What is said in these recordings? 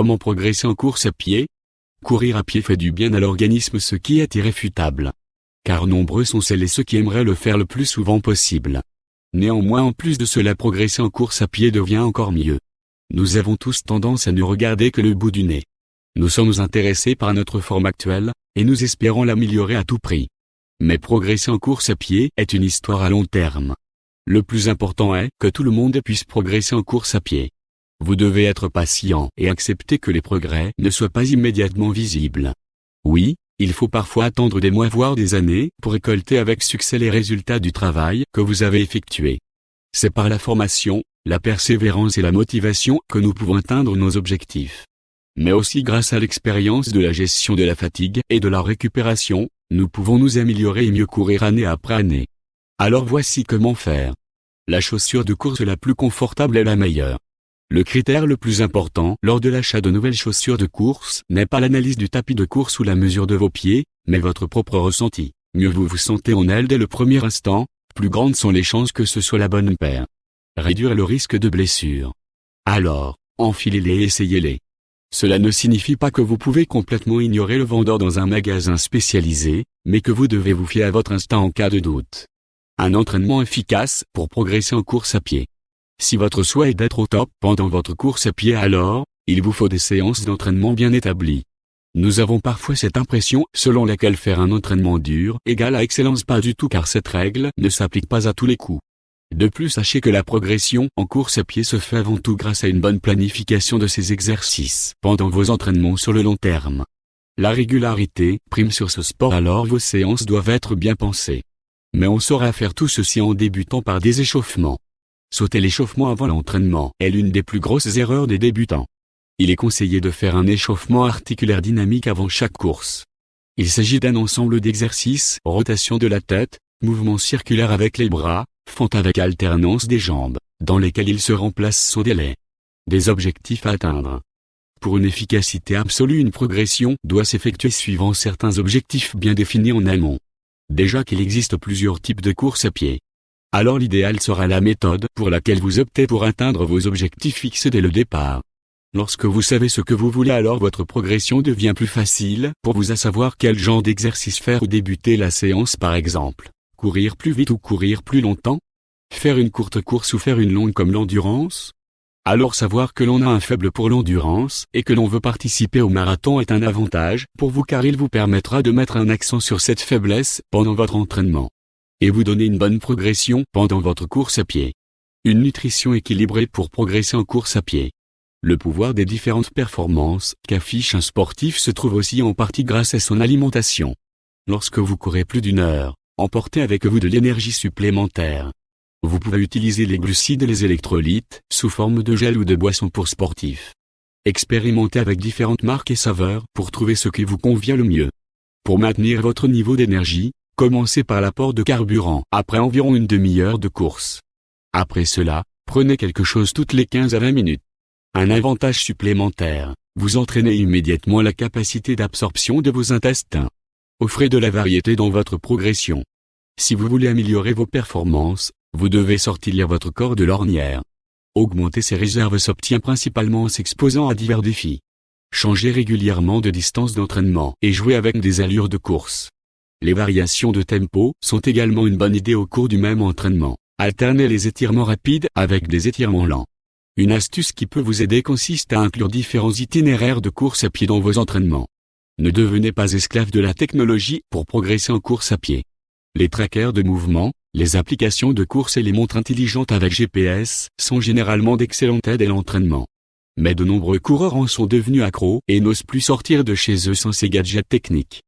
Comment progresser en course à pied? Courir à pied fait du bien à l'organisme, ce qui est irréfutable. Car nombreux sont celles et ceux qui aimeraient le faire le plus souvent possible. Néanmoins, en plus de cela, progresser en course à pied devient encore mieux. Nous avons tous tendance à ne regarder que le bout du nez. Nous sommes intéressés par notre forme actuelle, et nous espérons l'améliorer à tout prix. Mais progresser en course à pied est une histoire à long terme. Le plus important est que tout le monde puisse progresser en course à pied. Vous devez être patient et accepter que les progrès ne soient pas immédiatement visibles. Oui, il faut parfois attendre des mois voire des années pour récolter avec succès les résultats du travail que vous avez effectué. C'est par la formation, la persévérance et la motivation que nous pouvons atteindre nos objectifs. Mais aussi grâce à l'expérience de la gestion de la fatigue et de la récupération, nous pouvons nous améliorer et mieux courir année après année. Alors voici comment faire. La chaussure de course la plus confortable est la meilleure. Le critère le plus important lors de l'achat de nouvelles chaussures de course n'est pas l'analyse du tapis de course ou la mesure de vos pieds, mais votre propre ressenti. Mieux vous vous sentez en elles dès le premier instant, plus grandes sont les chances que ce soit la bonne paire. Réduire le risque de blessure. Alors, enfilez-les et essayez-les. Cela ne signifie pas que vous pouvez complètement ignorer le vendeur dans un magasin spécialisé, mais que vous devez vous fier à votre instinct en cas de doute. Un entraînement efficace pour progresser en course à pied. Si votre souhait est d'être au top pendant votre course à pied, alors, il vous faut des séances d'entraînement bien établies. Nous avons parfois cette impression selon laquelle faire un entraînement dur égale à excellence, pas du tout, car cette règle ne s'applique pas à tous les coups. De plus, sachez que la progression en course à pied se fait avant tout grâce à une bonne planification de ces exercices pendant vos entraînements sur le long terme. La régularité prime sur ce sport, alors vos séances doivent être bien pensées. Mais on saura faire tout ceci en débutant par des échauffements. Sauter l'échauffement avant l'entraînement est l'une des plus grosses erreurs des débutants. Il est conseillé de faire un échauffement articulaire dynamique avant chaque course. Il s'agit d'un ensemble d'exercices, rotation de la tête, mouvements circulaires avec les bras, fente avec alternance des jambes, dans lesquels il se remplace sans délai. Des objectifs à atteindre. Pour une efficacité absolue, une progression doit s'effectuer suivant certains objectifs bien définis en amont. Déjà qu'il existe plusieurs types de courses à pied. Alors l'idéal sera la méthode pour laquelle vous optez pour atteindre vos objectifs fixés dès le départ. Lorsque vous savez ce que vous voulez, alors votre progression devient plus facile pour vous, à savoir quel genre d'exercice faire ou débuter la séance, par exemple. Courir plus vite ou courir plus longtemps? Faire une courte course ou faire une longue comme l'endurance? Alors savoir que l'on a un faible pour l'endurance et que l'on veut participer au marathon est un avantage pour vous, car il vous permettra de mettre un accent sur cette faiblesse pendant votre entraînement. Et vous donner une bonne progression pendant votre course à pied. Une nutrition équilibrée pour progresser en course à pied. Le pouvoir des différentes performances qu'affiche un sportif se trouve aussi en partie grâce à son alimentation. Lorsque vous courez plus d'une heure, emportez avec vous de l'énergie supplémentaire. Vous pouvez utiliser les glucides et les électrolytes sous forme de gel ou de boisson pour sportifs. Expérimentez avec différentes marques et saveurs pour trouver ce qui vous convient le mieux. Pour maintenir votre niveau d'énergie, commencez par l'apport de carburant après environ une demi-heure de course. Après cela, prenez quelque chose toutes les 15 à 20 minutes. Un avantage supplémentaire, vous entraînez immédiatement la capacité d'absorption de vos intestins. Offrez de la variété dans votre progression. Si vous voulez améliorer vos performances, vous devez sortir votre corps de l'ornière. Augmenter ses réserves s'obtient principalement en s'exposant à divers défis. Changez régulièrement de distance d'entraînement et jouez avec des allures de course. Les variations de tempo sont également une bonne idée au cours du même entraînement. Alternez les étirements rapides avec des étirements lents. Une astuce qui peut vous aider consiste à inclure différents itinéraires de course à pied dans vos entraînements. Ne devenez pas esclave de la technologie pour progresser en course à pied. Les trackers de mouvement, les applications de course et les montres intelligentes avec GPS sont généralement d'excellentes aides à l'entraînement. Mais de nombreux coureurs en sont devenus accros et n'osent plus sortir de chez eux sans ces gadgets techniques.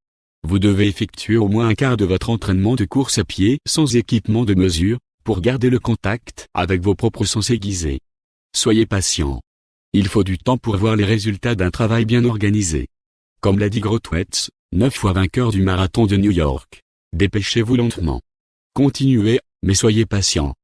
Vous devez effectuer au moins un quart de votre entraînement de course à pied sans équipement de mesure, pour garder le contact avec vos propres sens aiguisés. Soyez patient. Il faut du temps pour voir les résultats d'un travail bien organisé. Comme l'a dit Grotwetz, 9 fois vainqueur du marathon de New York. Dépêchez-vous lentement. Continuez, mais soyez patient.